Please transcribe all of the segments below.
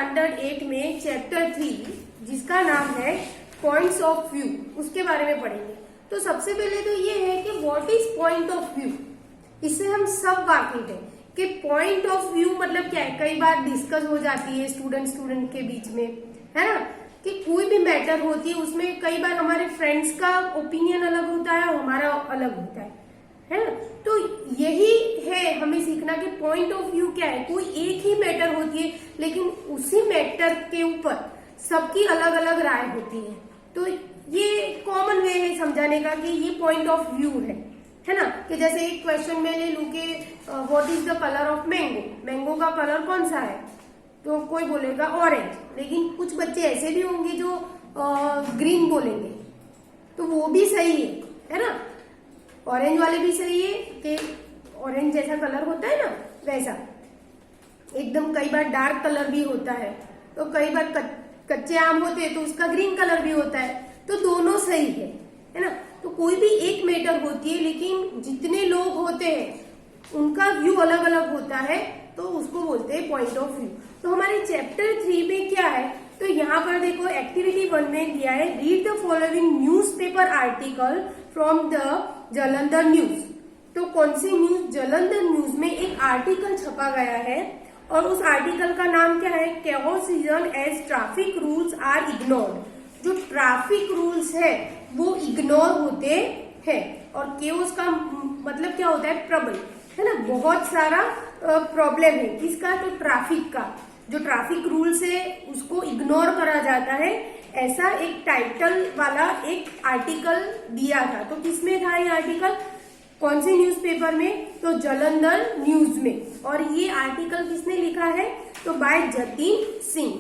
Standard 8 में chapter 3 जिसका नाम है पॉइंट्स ऑफ व्यू, उसके बारे में पढ़ेंगे। तो सबसे पहले तो ये है कि what is point of view. इससे हम सब वाकिफ हैं कि पॉइंट ऑफ व्यू मतलब क्या है। कई बार डिस्कस हो जाती है स्टूडेंट के बीच में, है ना, कि कोई भी मैटर होती है उसमें कई बार हमारे फ्रेंड्स का ओपिनियन अलग होता है और हमारा अलग होता है ना। तो यही है हमें सीखना कि पॉइंट ऑफ व्यू क्या है। कोई एक ही मैटर होती है लेकिन उसी मैटर के ऊपर सबकी अलग अलग राय होती है। तो ये कॉमन वे है समझाने का कि ये पॉइंट ऑफ व्यू है ना। कि जैसे एक क्वेश्चन में ले लू कि what is the colour of mango, mango का कलर कौन सा है, तो कोई बोलेगा ऑरेंज, लेकिन कुछ बच्चे ऐसे भी होंगे जो ग्रीन बोलेंगे, तो वो भी सही है ना। ऑरेंज वाले भी सही है कि ऑरेंज जैसा कलर होता है ना वैसा, एकदम कई बार डार्क कलर भी होता है, तो कई बार कच्चे आम होते हैं तो उसका ग्रीन कलर भी होता है, तो दोनों सही है ना। तो कोई भी एक मैटर होती है लेकिन जितने लोग होते हैं उनका व्यू अलग अलग होता है, तो उसको बोलते हैं पॉइंट ऑफ व्यू। तो हमारे चैप्टर 3 में क्या है, तो यहाँ पर देखो एक्टिविटी 1 में दिया है read the following newspaper article from the Jalandhar news. तो कौन सी न्यूज, जालंधर न्यूज में एक आर्टिकल छपा गया है और उस आर्टिकल का नाम क्या है, केओस सीजन as traffic rules are ignored. जो ट्रैफिक रूल्स है वो इग्नोर होते हैं, और केओस का मतलब क्या होता है, ट्रबल, है ना। बहुत सारा प्रॉब्लम है किसका, तो ट्रैफिक का। जो ट्रैफिक रूल्स है उसको इग्नोर करा जाता है, ऐसा एक टाइटल वाला एक आर्टिकल दिया था। तो किसमें था ये आर्टिकल, कौन से न्यूज़पेपर में, तो जालंधर न्यूज में। और ये आर्टिकल किसने लिखा है, तो बाय जतिन सिंह।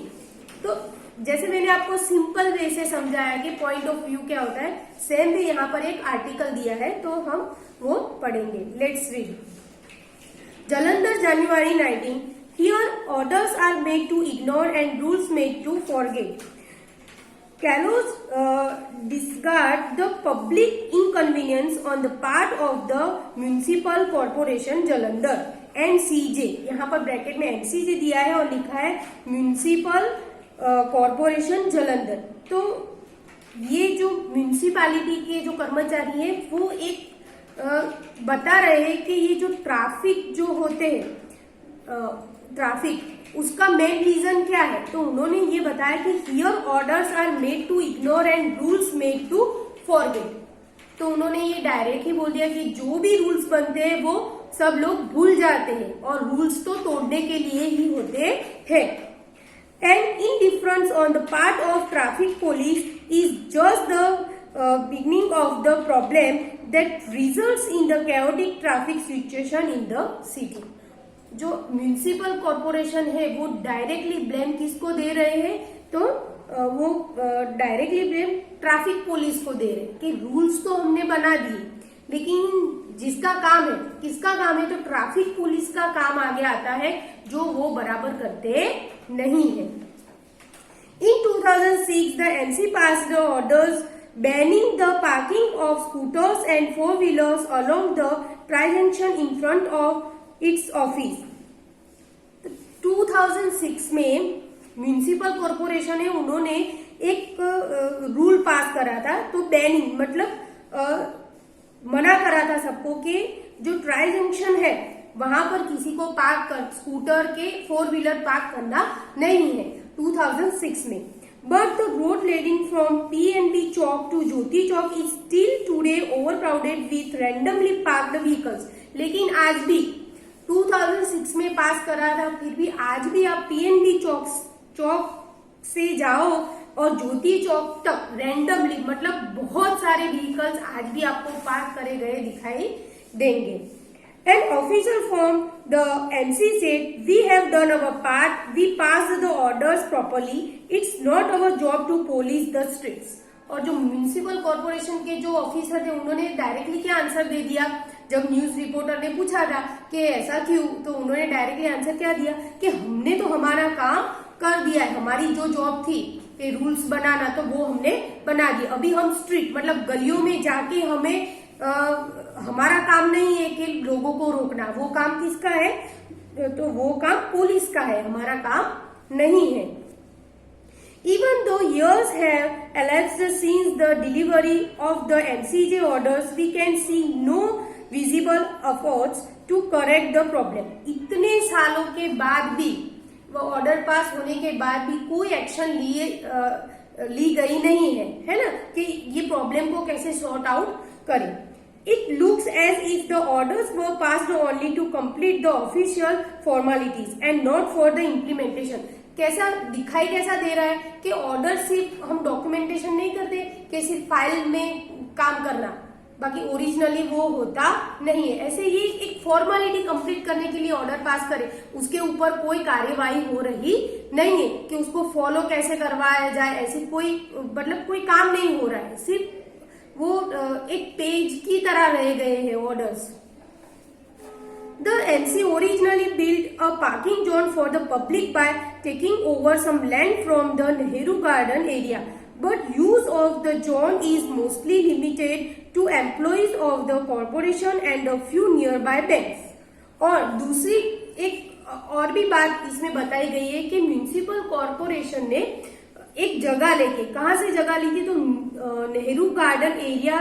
तो जैसे मैंने आपको सिंपल वे से समझाया कि पॉइंट ऑफ व्यू क्या होता है, सेम भी यहाँ पर एक आर्टिकल दिया है तो हम वो पढ़ेंगे। Let's read. Jalandhar January 19, here orders are made to ignore and rules made to forget. Callous disregard the public inconvenience on the part of the municipal corporation Jalandhar NCJ। यहाँ पर ब्रैकेट में NCJ दिया है और लिखा है म्यूनिसिपल कॉरपोरेशन जालंधर। तो ये जो म्यूनिसिपालिटी के जो कर्मचारी हैं वो एक बता रहे हैं कि ये जो ट्रैफिक जो होते हैं ट्रैफिक, उसका मेन रीजन क्या है। तो उन्होंने ये बताया कि here orders are made to ignore and rules made to forget. तो उन्होंने ये डायरेक्ट ही बोल दिया कि जो भी रूल्स बनते हैं वो सब लोग भूल जाते हैं और रूल्स तो तोड़ने के लिए ही होते हैं। And indifference on the part of traffic police is just the beginning of the problem that results in the chaotic traffic situation in the city। जो म्यूनिसिपल कॉरपोरेशन है वो डायरेक्टली ब्लेम किसको दे रहे हैं, तो वो डायरेक्टली ब्लेम ट्रैफिक पुलिस को दे रहे हैं कि रूल्स तो हमने बना दिए लेकिन जिसका काम है, किसका काम है, तो ट्रैफिक पुलिस का काम आगे आता है जो वो बराबर करते नहीं है। In 2006, the NC passed the orders banning the parking of scooters and four-wheelers along the tri-junction in front of its office। 2006 में म्यूनिसिपल कॉरपोरेशन है, उन्होंने एक रूल पास करा था। तो बैनिंग मतलब मना करा था सबको कि जो ट्राई जंक्शन है वहां पर किसी को पार्क कर, स्कूटर के फोर व्हीलर पार्क करना नहीं है 2006 में। But the road leading from PNB Chowk to Jyoti Chowk is still today overcrowded with randomly parked vehicles. लेकिन आज भी 2006 में पास करा था, फिर भी आज भी आप PNB चौक से जाओ और ज्योति चौक तक रैंडमली मतलब बहुत सारे व्हीकल्स आज भी आपको पार्क करे गए दिखाई देंगे। An official from the NC said, "We have done our part. We passed the orders properly. It's not our job to police the streets." और जो म्यूनिसिपल कॉरपोरेशन के जो ऑफिसर थे उन्होंने डायरेक्टली क्या आंसर दे दिया, जब न्यूज रिपोर्टर ने पूछा था कि ऐसा क्यों, तो उन्होंने डायरेक्टली आंसर क्या दिया कि हमने तो हमारा काम कर दिया है, हमारी जो जॉब थी कि रूल्स बनाना तो वो हमने बना दिया। अभी हम स्ट्रीट मतलब गलियों में जाके हमें हमारा काम नहीं है कि लोगों को रोकना, वो काम किसका है, तो वो काम पुलिस का है, हमारा काम नहीं है। Even though years have elapsed since the delivery of the MCJ orders, we can see no visible efforts to correct the problem. इतने सालों के बाद भी, वो ऑर्डर पास होने के बाद भी कोई एक्शन ली गई नहीं है ना, कि ये प्रॉब्लम को कैसे सॉर्ट आउट करें। It looks as if the orders were passed only to complete the official formalities and not for the implementation. कैसा दिखाई कैसा दे रहा है कि ऑर्डर सिर्फ हम डॉक्यूमेंटेशन नहीं करते, कि सिर्फ फाइल में काम करना, बाकी ओरिजिनली वो होता नहीं है। ऐसे ये एक फॉर्मेलिटी कंप्लीट करने के लिए ऑर्डर पास करे, उसके ऊपर कोई कार्यवाही हो रही नहीं है कि उसको फॉलो कैसे करवाया जाए, ऐसी कोई मतलब कोई काम नहीं हो रहा है, सिर्फ वो एक पेज की तरह रह गए हैं orders. The MC originally built a parking zone for the public by taking over some land from the Nehru Garden area, but use of the zone is mostly limited to employees of the corporation and a few nearby banks. और दूसरी एक और भी बात इसमें बताई गई है कि म्यूनिसिपल कॉरपोरेशन ने एक जगह लेके, कहाँ से जगह ली थी, तो नेहरू गार्डन एरिया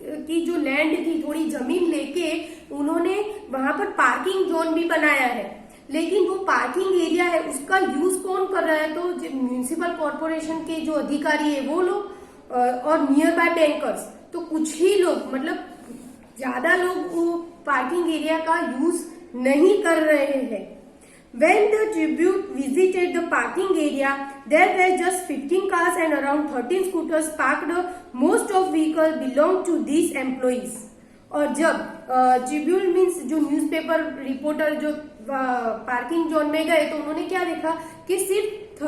की जो लैंड थी, थोड़ी जमीन लेके उन्होंने वहां पर पार्किंग जोन भी बनाया है। लेकिन वो पार्किंग एरिया है, उसका यूज कौन कर रहा है, तो म्यूनिसिपल कॉरपोरेशन के जो अधिकारी है वो लोग और नियर बाय बैंकर्स। तो कुछ ही लोग, मतलब ज्यादा लोग वो पार्किंग एरिया का यूज नहीं कर रहे हैं। When the tribute visited the parking area, there were just 15 cars and around 13 scooters parked. Most of vehicles belonged to these employees. और जब ट्रिब्यूट मीन्स जो न्यूज़पेपर रिपोर्टर जो पार्किंग जोन में गए, तो उन्होंने क्या देखा कि सिर्फ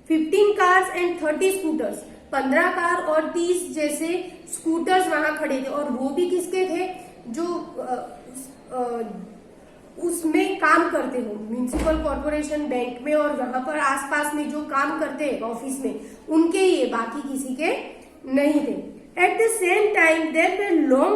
15 कार्स एंड 30 स्कूटर्स, 15 कार और 30 जैसे स्कूटर्स वहां खड़े थे। और वो भी किसके थे, जो उसमें काम करते हो, म्यूनिसिपल कॉरपोरेशन, बैंक में और वहां पर आसपास में जो काम करते हैं ऑफिस में, उनके ये, बाकी किसी के नहीं थे। At the same time, there were long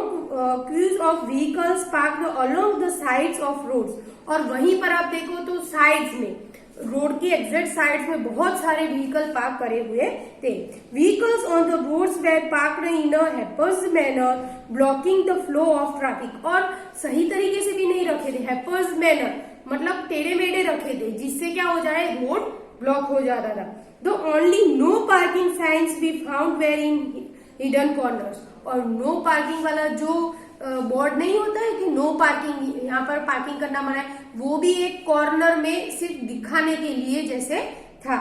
queues of vehicles parked along the sides of roads. और वहीं पर आप देखो तो साइड्स में, रोड की एग्जैक्ट साइड्स में बहुत सारे व्हीकल पार्क करे हुए थे। Vehicles on the roads were parked in a haphazard manner blocking the flow of traffic. और सही तरीके से भी नहीं रखे थे, हैपर्स मैनर मतलब टेढ़े मेढ़े रखे थे, जिससे क्या हो जाए, रोड ब्लॉक हो जाता था। The only no parking signs we found were in hidden corners. और नो पार्किंग वाला जो बोर्ड नहीं होता है कि नो पार्किंग, यहाँ पर पार्किंग करना मना है, वो भी एक कॉर्नर में सिर्फ दिखाने के लिए जैसे था।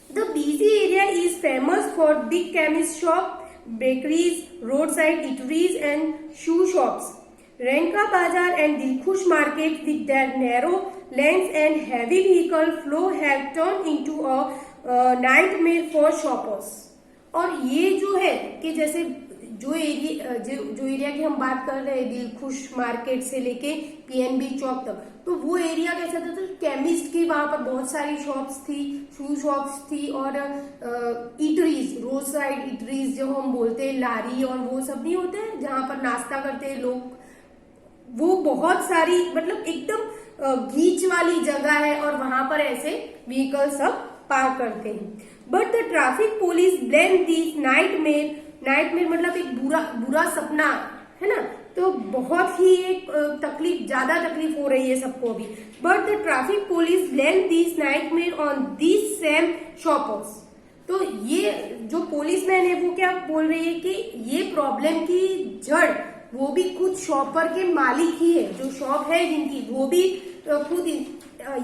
The busy area is famous for big chemist shop, bakeries, road side eateries and shoe shops. Renka Bazar and Dilkhush market with their narrow lanes and heavy vehicle flow have turned into a nightmare for shoppers। और ये जो है कि जैसे जो area की हम बात कर रहे हैं, दिलखुश मार्केट से लेके पीएनबी चौक तक, तो वो एरिया कैसा था, तो केमिस्ट की वहां पर बहुत सारी शॉप्स थी, शू शॉप्स थी, और इटरीज, रोड साइड इटरीज जो हम बोलते हैं, लारी और वो सब नहीं होते हैं जहां पर नाश्ता करते हैं लोग, वो बहुत सारी, मतलब एकदम गीच वाली जगह है और वहां पर ऐसे व्हीकल सब पार्क करते हैं। But the traffic police blame this nightmare मतलब एक बुरा सपना है ना, तो बहुत ही एक ज्यादा तकलीफ हो रही है सबको अभी। But the traffic police blame this nightmare on this same shoppers. तो ये जो पुलिसमैन है वो क्या बोल रही है कि ये प्रॉब्लम की जड़ वो भी खुद शॉपर के मालिक ही है, जो शॉप है जिनकी, वो भी खुद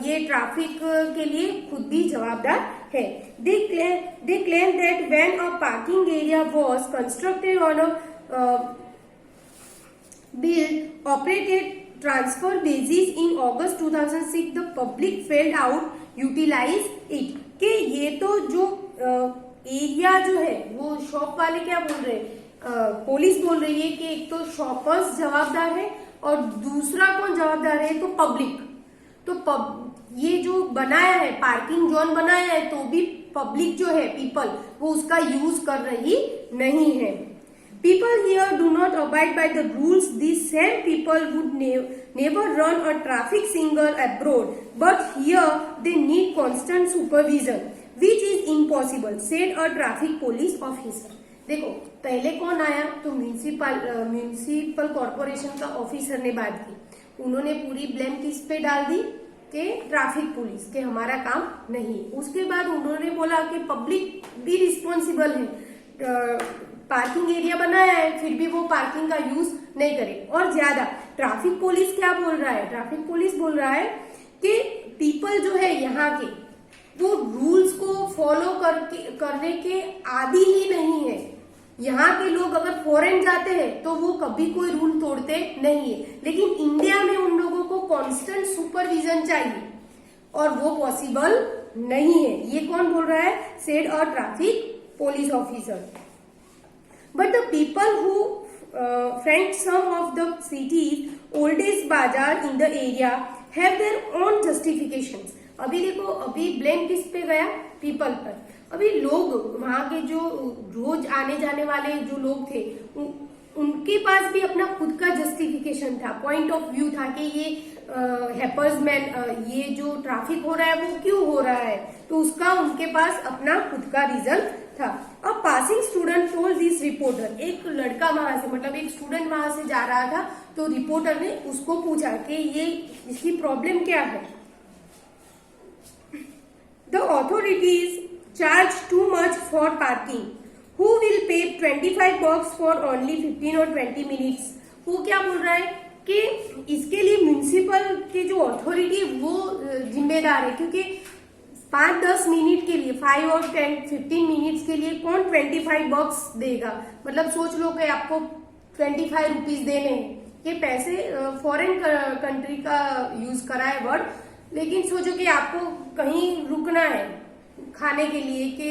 ये ट्रैफिक के लिए खुद भी जवाबदार है। They claim that when a parking area was constructed on a built operated transfer basis in August 2006, the public failed out utilize it। कि ये तो जो एरिया जो है वो शॉप वाले क्या बोल रहे हैं, पुलिस बोल रही है कि एक तो शॉपर्स जवाबदार है और दूसरा कौन जवाबदार है, तो पब्लिक। तो ये जो बनाया है, पार्किंग जोन बनाया है, तो भी पब्लिक जो है, पीपल, वो उसका यूज कर रही नहीं है। People here do not abide by the rules. These same people would never run a traffic signal abroad, but here they need constant supervision which is impossible, said a traffic police officer. देखो पहले कौन आया तो municipal corporation का officer ने बात की, उन्होंने पूरी ब्लेम किस पे डाल दी कि ट्रैफिक पुलिस के हमारा काम नहीं। उसके बाद उन्होंने बोला कि पब्लिक भी रिस्पॉन्सिबल है, पार्किंग एरिया बनाया है फिर भी वो पार्किंग का यूज नहीं करे। और ज्यादा ट्रैफिक पुलिस क्या बोल रहा है, ट्रैफिक पुलिस बोल रहा है कि पीपल जो है यहाँ के वो रूल्स को फॉलो करने के आदी ही नहीं है। यहाँ के लोग अगर फॉरेन जाते हैं तो वो कभी कोई रूल तोड़ते नहीं है, लेकिन इंडिया में उन लोगों को कांस्टेंट सुपरविजन चाहिए और वो पॉसिबल नहीं है। ये कौन बोल रहा है, said a traffic police officer. But the people who front some of the city's oldest bazaar in the area have their own justifications. अभी देखो, अभी ब्लेम किस पे गया, पीपल पर। अभी लोग वहां के जो रोज आने जाने वाले जो लोग थे उनके पास भी अपना खुद का जस्टिफिकेशन था, पॉइंट ऑफ व्यू था कि ये हैपर्समैन ये जो ट्रैफिक हो रहा है वो क्यों हो रहा है, तो उसका उनके पास अपना खुद का रीजन था। अब passing student told this reporter, एक लड़का वहां से मतलब एक स्टूडेंट वहां से जा रहा था तो रिपोर्टर ने उसको पूछा कि ये इसकी प्रॉब्लम क्या है। The authorities charge too much for parking. Who will pay 25 bucks for only 15 or 20 minutes? वो क्या बोल रहा है कि इसके लिए म्यूनिसिपल के जो अथॉरिटी वो जिम्मेदार है, क्योंकि 5-10 मिनट के लिए 5 और 10-15 मिनट्स के लिए कौन 25 बक्स देगा। मतलब सोच लो कि आपको 25 रुपीज देने हैं, ये पैसे फॉरेन कंट्री का यूज करा है वर्ड, लेकिन सोचो कि आपको कहीं रुकना है खाने के लिए कि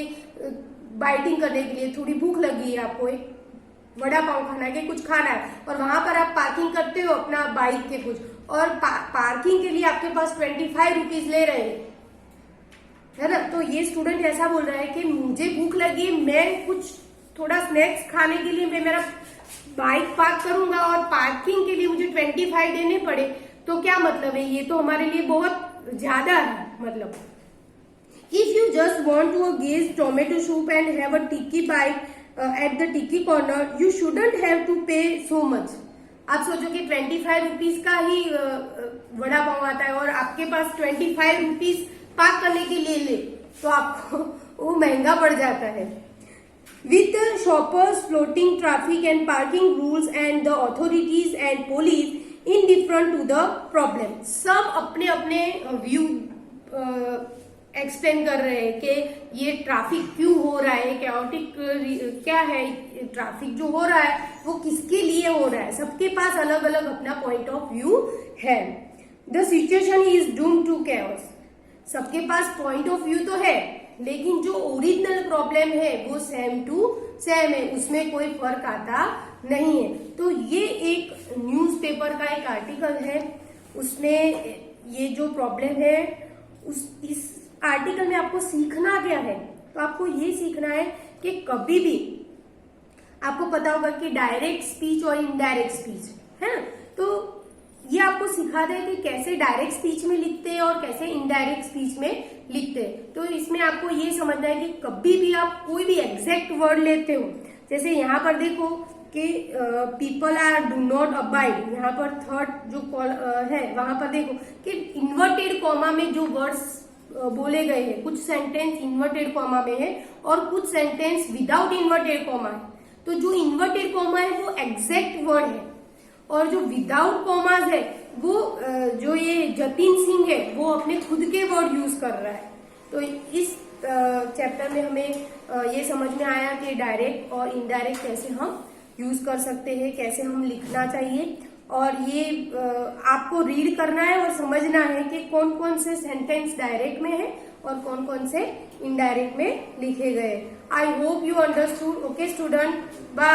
बाइटिंग करने के लिए, थोड़ी भूख लगी है, आपको एक वड़ा पाव खाना है कि कुछ खाना है और वहां पर आप पार्किंग करते हो अपना बाइक के कुछ, और पार्किंग के लिए आपके पास 25 रुपीज ले रहे हैं, है ना। तो ये स्टूडेंट ऐसा बोल रहा है कि मुझे भूख लगी है, मैं कुछ थोड़ा स्नैक्स खाने के लिए मैं मेरा बाइक पार्क करूंगा और पार्किंग के लिए मुझे 25 देने पड़े, तो क्या मतलब है, ये तो हमारे लिए बहुत ज्यादा है। मतलब if you just want to gaze tomato soup and have a tikki bite at the tikki corner, you shouldn't have to pay so much. आप सोचो कि 25 रुपीज का ही वड़ा पाव आता है और आपके पास 25 रुपीज पार्क करने के लिए ले, तो आपको वो महंगा पड़ जाता है। With the shoppers floating traffic and parking rules and the authorities and police indifferent to the problem, सब अपने अपने व्यू एक्सप्लेन कर रहे हैं कि ये ट्रैफिक क्यों हो रहा है, कैओटिक क्या है, ट्रैफिक जो हो रहा है वो किसके लिए हो रहा है, सबके पास अलग अलग अपना पॉइंट ऑफ व्यू है। The situation is doomed to chaos, सबके पास पॉइंट ऑफ व्यू तो है लेकिन जो ओरिजिनल प्रॉब्लम है वो सेम टू सेम है, उसमें कोई फर्क आता नहीं है। तो ये एक न्यूज़पेपर का एक आर्टिकल है, उसमें ये जो प्रॉब्लम है इस आर्टिकल में आपको सीखना क्या है, तो आपको ये सीखना है कि कभी भी आपको पता होगा कि डायरेक्ट स्पीच और इनडायरेक्ट स्पीच है ना, तो ये आपको सिखाता है कि कैसे डायरेक्ट स्पीच में लिखते हैं और कैसे इनडायरेक्ट स्पीच में लिखते हैं। तो इसमें आपको ये समझना है कि कभी भी आप कोई भी एग्जैक्ट वर्ड लेते हो, जैसे यहाँ पर देखो कि people are do not abide, यहाँ पर थर्ड जो है वहां पर देखो कि इन्वर्टेड कॉमा में जो वर्ड्स बोले गए हैं, कुछ सेंटेंस इन्वर्टेड कॉमा में है और कुछ सेंटेंस विदाउट इन्वर्टेड कॉमा है। तो जो इन्वर्टेड कॉमा है वो एग्जैक्ट वर्ड है और जो विदाउट कॉमास है वो जो ये जतिन सिंह है वो अपने खुद के वर्ड यूज कर रहा है। तो इस चैप्टर में हमें ये समझ में आया कि डायरेक्ट और इनडायरेक्ट कैसे हम यूज कर सकते हैं, कैसे हम लिखना चाहिए, और ये आपको रीड करना है और समझना है कि कौन कौन से सेंटेंस डायरेक्ट में है और कौन कौन से इनडायरेक्ट में लिखे गए। I hope you understood. Okay student, bye.